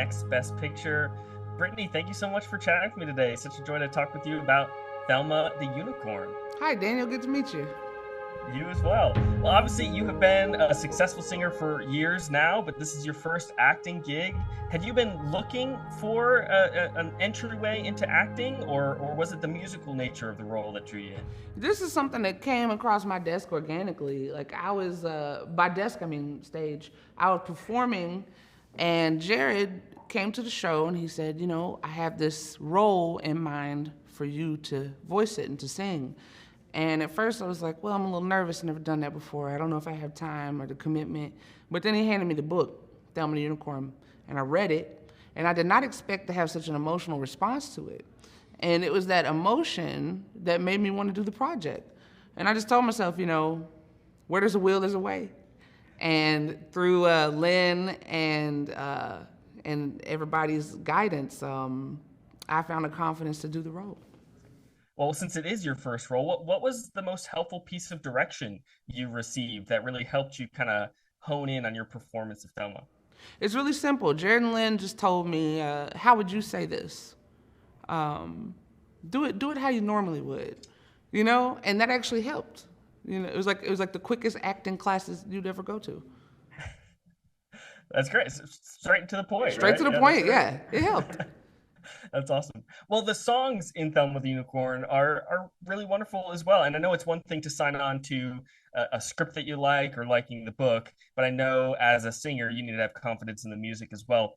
Next Best Picture. Brittany, thank you so much for chatting with me today. Such a joy to talk with you about Thelma the Unicorn. Hi, Daniel. Good to meet you. You as well. Well, obviously, you have been a successful singer for years now, but this is your first acting gig. Had you been looking for an entryway into acting, or was it the musical nature of the role that drew you in? This is something that came across my desk organically. Like I was, by desk, I mean stage. I was performing, and Jared came to the show and he said, you know, I have this role in mind for you to voice it and to sing. And at first I was like, well, I'm a little nervous, never done that before. I don't know if I have time or the commitment. But then he handed me the book, Thelma the Unicorn, and I read it, and I did not expect to have such an emotional response to it. And it was that emotion that made me want to do the project. And I just told myself, you know, where there's a will, there's a way. And through Lynn and everybody's guidance, I found the confidence to do the role. Well, since it is your first role, what was the most helpful piece of direction you received that really helped you kind of hone in on your performance of Thelma? It's really simple. Jared and Lynn just told me, how would you say this? Do it how you normally would, you know? And that actually helped. You know, it was like the quickest acting classes you'd ever go to. That's great. Straight to the point. Straight right? to the point, yeah. It helped. That's awesome. Well, the songs in Thelma the Unicorn are really wonderful as well. And I know it's one thing to sign on to a script that you like or liking the book, but I know as a singer, you need to have confidence in the music as well.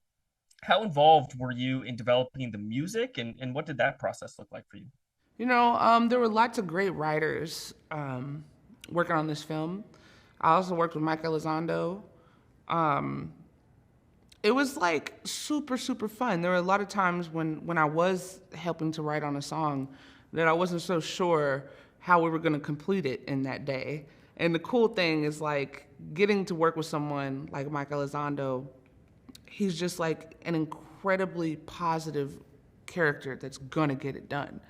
How involved were you in developing the music, and what did that process look like for you? You know, there were lots of great writers working on this film. I also worked with Mike Elizondo. It was like super, super fun. There were a lot of times when I was helping to write on a song that I wasn't so sure how we were going to complete it in that day. And the cool thing is like getting to work with someone like Mike Elizondo. He's just like an incredibly positive character that's gonna get it done.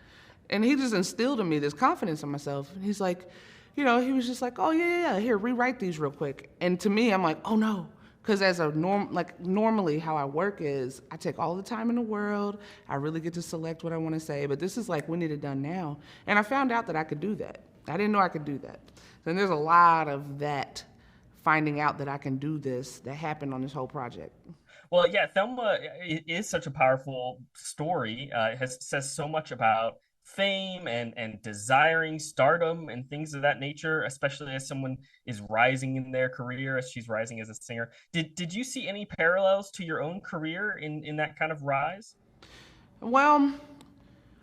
And he just instilled in me this confidence in myself. And he's like, you know, he was just like, oh yeah, here, rewrite these real quick. And to me, I'm like, oh no. Because as a normally how I work is I take all the time in the world. I really get to select what I want to say. But this is like, we need it done now. And I found out that I could do that. I didn't know I could do that. And there's a lot of that, finding out that I can do this, that happened on this whole project. Well, yeah, Thelma is such a powerful story. It says so much about fame and desiring stardom and things of that nature, especially as someone is rising in their career, as she's rising as a singer. Did you see any parallels to your own career in that kind of rise? Well,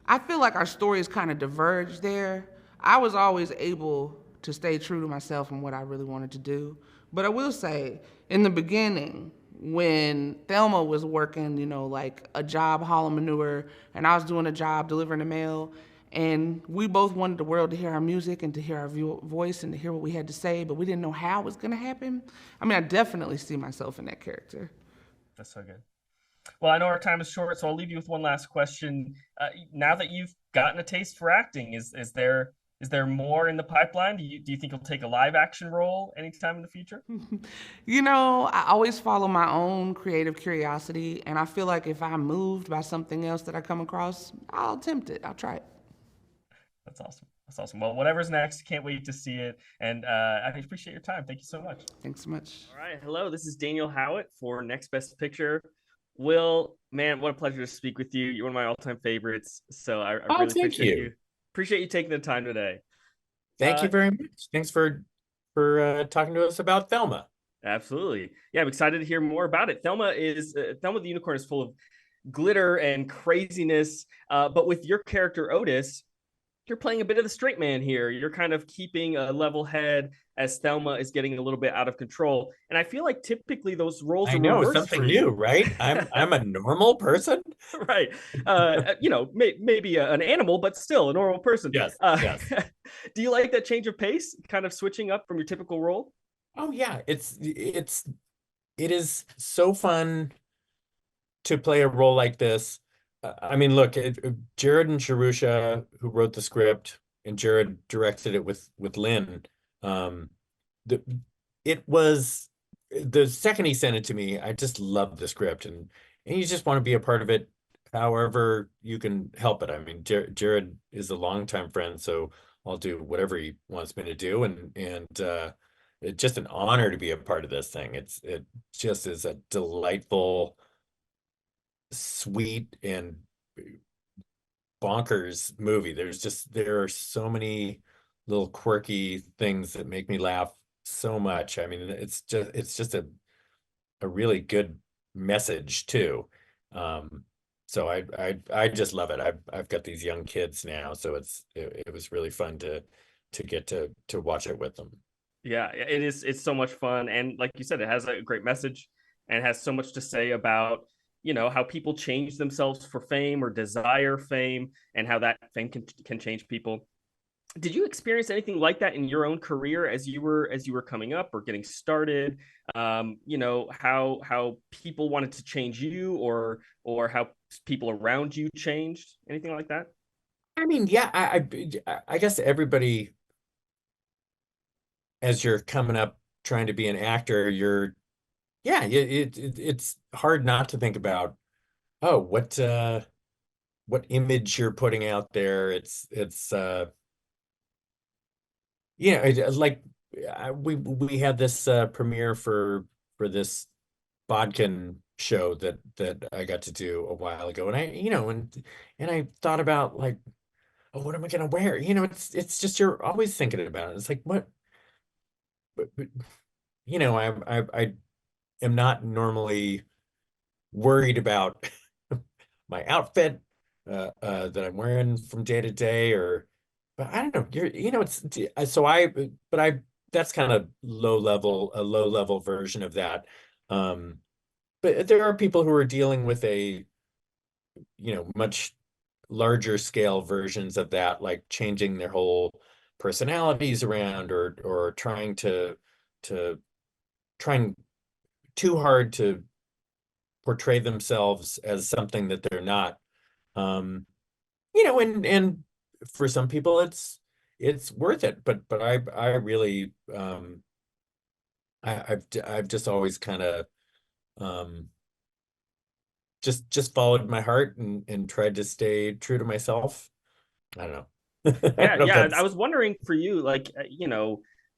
I feel like our stories kind of diverged there. I was always able to stay true to myself and what I really wanted to do. But I will say, in the beginning, when Thelma was working, you know, like a job hauling manure, and I was doing a job delivering the mail, and we both wanted the world to hear our music and to hear our voice and to hear what we had to say, but we didn't know how it was going to happen. I mean, I definitely see myself in that character. That's so good. Well, I know our time is short, so I'll leave you with one last question. Now that you've gotten a taste for acting, is there more in the pipeline? Do you think you'll take a live action role anytime in the future? You know, I always follow my own creative curiosity, and I feel like if I'm moved by something else that I come across, I'll attempt it. I'll try it. That's awesome. That's awesome. Well, whatever's next, can't wait to see it. And I appreciate your time. Thank you so much. Thanks so much. All right. Hello, this is Daniel Howat for Next Best Picture. Will, man, what a pleasure to speak with you. You're one of my all-time favorites. So I really appreciate you. Appreciate you taking the time today. Thank you very much. Thanks for talking to us about Thelma. Absolutely. Yeah, I'm excited to hear more about it. Thelma the Unicorn is full of glitter and craziness, but with your character Otis, you're playing a bit of the straight man here. You're kind of keeping a level head as Thelma is getting a little bit out of control. And I feel like typically those roles I are know, reversed something for you. new, right? I'm a normal person. Right. You know, maybe an animal, but still a normal person. Yes. Yes. Do you like that change of pace, kind of switching up from your typical role? Oh yeah, it is so fun to play a role like this. I mean, look, Jared and Jerusha, who wrote the script, and Jared directed it with Lynn. It was the second he sent it to me, I just loved the script, and and you just want to be a part of it however you can help it. I mean, Jared is a longtime friend, so I'll do whatever he wants me to do, and it's just an honor to be a part of this thing. It just is a delightful, sweet, and bonkers movie. There are so many little quirky things that make me laugh so much. I mean, it's just a really good message too. Um, so I just love it. I've got these young kids now, so it was really fun to get to watch it with them. Yeah, it is. It's so much fun, and like you said, it has a great message and has so much to say about how people change themselves for fame or desire fame, and how that fame can change people. Did you experience anything like that in your own career as you were coming up or getting started? How people wanted to change you, or how people around you changed? Anything like that? I mean, yeah, I guess everybody, as you're coming up trying to be an actor, yeah, it's hard not to think about, oh, what image you're putting out there. It's like we had this premiere for this Bodkin show that I got to do a while ago, and and I thought about, like, oh, what am I gonna wear? It's just, you're always thinking about it. It's like, what, but, I am not normally worried about my outfit that I'm wearing from day to day, but I don't know. It's so but that's kind of a low level version of that. Um, but there are people who are dealing with much larger scale versions of that, like changing their whole personalities around, or to trying too hard to portray themselves as something that they're not. Um, and for some people it's worth it, but I really, I've just always kind of, um just followed my heart and tried to stay true to myself. I don't know. I Yeah, don't know if yeah. I that's was wondering for you, like,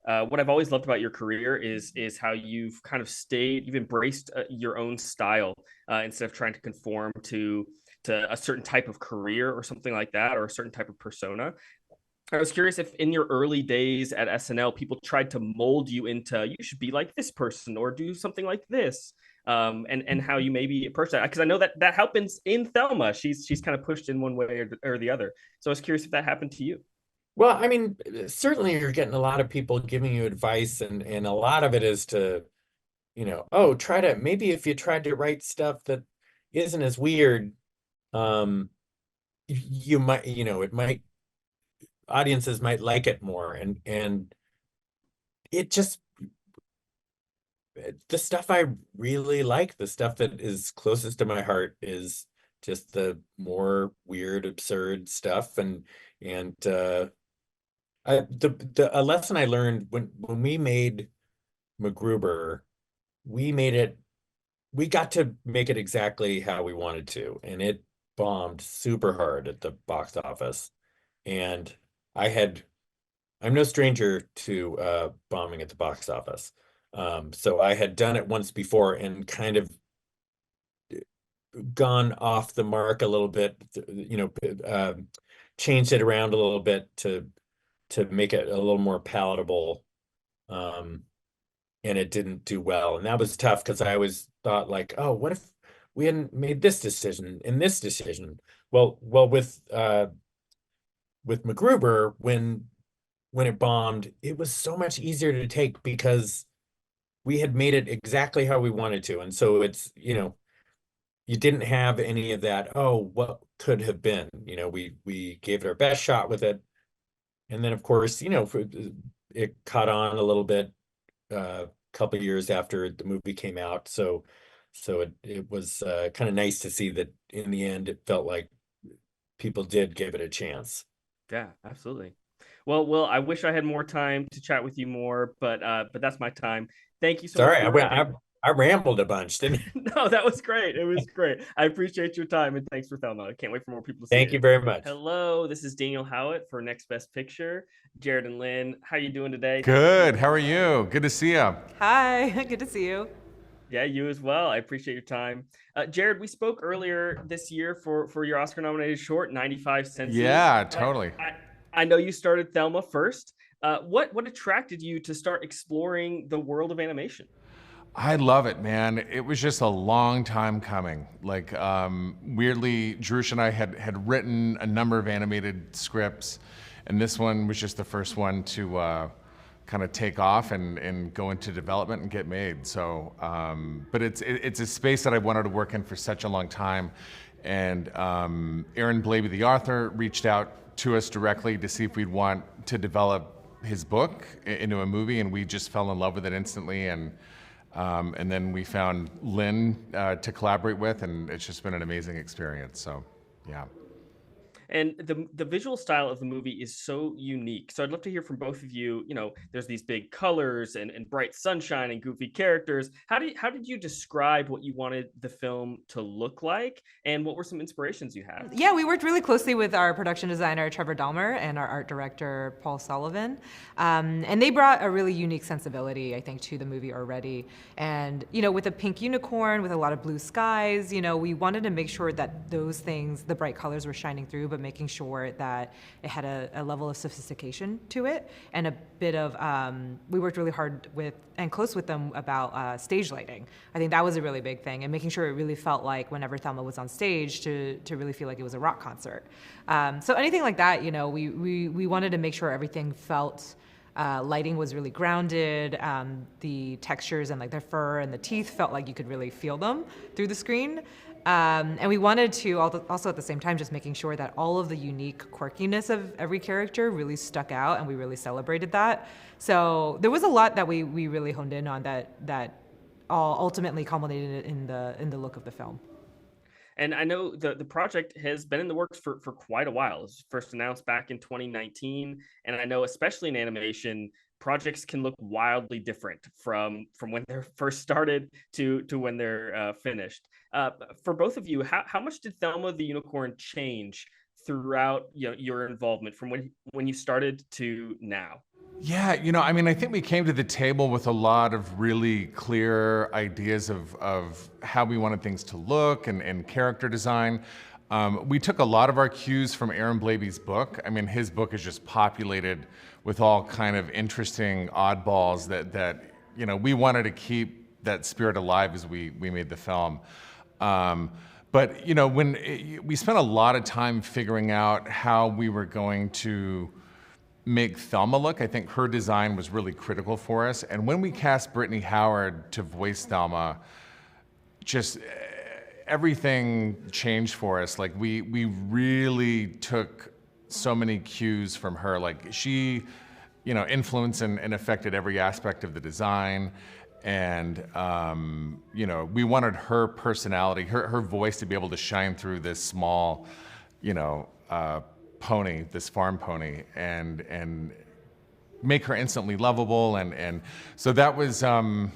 what I've always loved about your career is how you've embraced your own style, instead of trying to conform to a certain type of career or something like that, or a certain type of persona. I was curious if in your early days at SNL, people tried to mold you into you should be like this person or do something like this, and how you maybe approach that, because I know that happens in Thelma. She's kind of pushed in one way or the other. So I was curious if that happened to you. well, I mean, certainly you're getting a lot of people giving you advice, and a lot of it is to, oh, maybe if you tried to write stuff that isn't as weird, um, you might, it might, audiences might like it more, and it just, the stuff I really like, the stuff that is closest to my heart, is just the more weird, absurd stuff. And a lesson I learned when we made MacGruber, we made it, we got to make it exactly how we wanted to, and it bombed super hard at the box office. And I had I'm no stranger to bombing at the box office. So I had done it once before and kind of gone off the mark a little bit, changed it around a little bit to make it a little more palatable. Um, and it didn't do well. And that was tough because I always thought, like, oh, what if we hadn't made this decision and this decision? Well, with MacGruber, when it bombed, it was so much easier to take because we had made it exactly how we wanted to. And so it's, you didn't have any of that, oh, what could have been. We gave it our best shot with it. And then, of course, it caught on a little bit a couple years after the movie came out. So it was kind of nice to see that in the end it felt like people did give it a chance. Yeah, absolutely. Well, I wish I had more time to chat with you more, but that's my time. Thank you so It's all much right. for I rambled a bunch, didn't I? No, that was great. It was great. I appreciate your time and thanks for Thelma. I can't wait for more people to see Thank it. you very much. Hello, this is Daniel Howat for Next Best Picture. Jared and Lynn, how you doing today? Good. How are you? Good to see you. Hi, good to see you. Yeah, you as well. I appreciate your time. Jared, we spoke earlier this year for your Oscar-nominated short, 95 Senses. Yeah, totally. I know you started Thelma first. What attracted you to start exploring the world of animation? I love it, man. It was just a long time coming. Like, weirdly, Jerusha and I had written a number of animated scripts, and this one was just the first one to kind of take off and go into development and get made. So, but it's a space that I wanted to work in for such a long time. And Aaron Blabey, the author, reached out to us directly to see if we'd want to develop his book into a movie, and we just fell in love with it instantly. And then we found Lynn to collaborate with, and it's just been an amazing experience. So, yeah. And the visual style of the movie is so unique. So I'd love to hear from both of you. You know, there's these big colors and bright sunshine and goofy characters. How did you describe what you wanted the film to look like? And what were some inspirations you had? Yeah, we worked really closely with our production designer, Trevor Dahmer, and our art director, Paul Sullivan. And they brought a really unique sensibility, I think, to the movie already. And, you know, with a pink unicorn, with a lot of blue skies, you know, we wanted to make sure that those things, the bright colors were shining through, but making sure that it had a level of sophistication to it and a bit of, we worked really hard with and close with them about stage lighting. I think that was a really big thing, and making sure it really felt like whenever Thelma was on stage to really feel like it was a rock concert. So anything like that, you know, we wanted to make sure everything felt, lighting was really grounded, the textures and like their fur and the teeth felt like you could really feel them through the screen. And we wanted to also at the same time just making sure that all of the unique quirkiness of every character really stuck out, and we really celebrated that. So there was a lot that we really honed in on that all ultimately culminated in the look of the film. And I know the project has been in the works for quite a while. It was first announced back in 2019. And I know, especially in animation, projects can look wildly different from when they're first started to when they're finished. For both of you, how much did Thelma the Unicorn change throughout, you know, your involvement from when you started to now? Yeah, you know, I mean, I think we came to the table with a lot of really clear ideas of how we wanted things to look and character design. We took a lot of our cues from Aaron Blabey's book. I mean, his book is just populated with all kind of interesting oddballs that you know, we wanted to keep that spirit alive as we made the film. But, you know, we spent a lot of time figuring out how we were going to make Thelma look. I think her design was really critical for us. And when we cast Brittany Howard to voice Thelma, just everything changed for us. Like we really took so many cues from her. Like she, you know, influenced and affected every aspect of the design. And, you know, we wanted her personality, her voice to be able to shine through this small, you know, pony, this farm pony, and make her instantly lovable. And so that was, I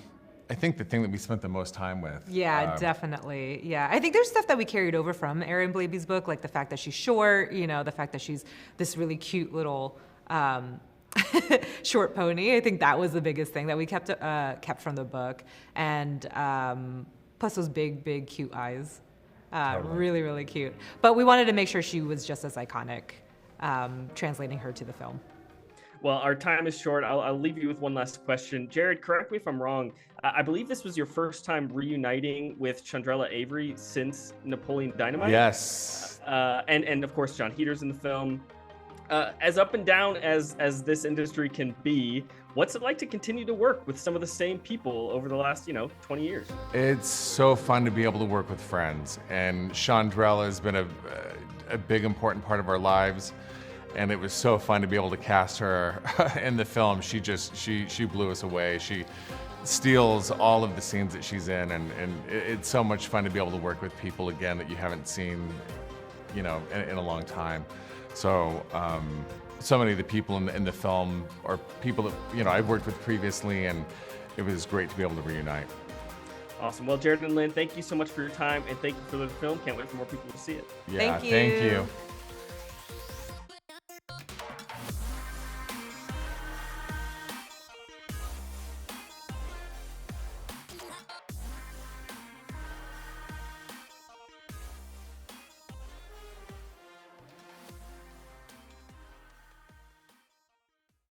think, the thing that we spent the most time with. Yeah, definitely. Yeah, I think there's stuff that we carried over from Aaron Blabey's book, like the fact that she's short, you know, the fact that she's this really cute little short pony. I think that was the biggest thing that we kept from the book. And plus those big, cute eyes. Totally. Really, really cute. But we wanted to make sure she was just as iconic, translating her to the film. Well, our time is short. I'll leave you with one last question. Jared, correct me if I'm wrong. I believe this was your first time reuniting with Shondrella Avery since Napoleon Dynamite. Yes. And of course, John Heder's in the film. As up and down as this industry can be, what's it like to continue to work with some of the same people over the last, 20 years? It's so fun to be able to work with friends, and Shondrella has been a big, important part of our lives, and it was so fun to be able to cast her in the film. She blew us away. She steals all of the scenes that she's in, and it's so much fun to be able to work with people again that you haven't seen, in a long time. So, so many of the people in the film are people that, I've worked with previously, and it was great to be able to reunite. Awesome. Well, Jared and Lynn, thank you so much for your time, and thank you for the film. Can't wait for more people to see it. Yeah, Thank thank you. you.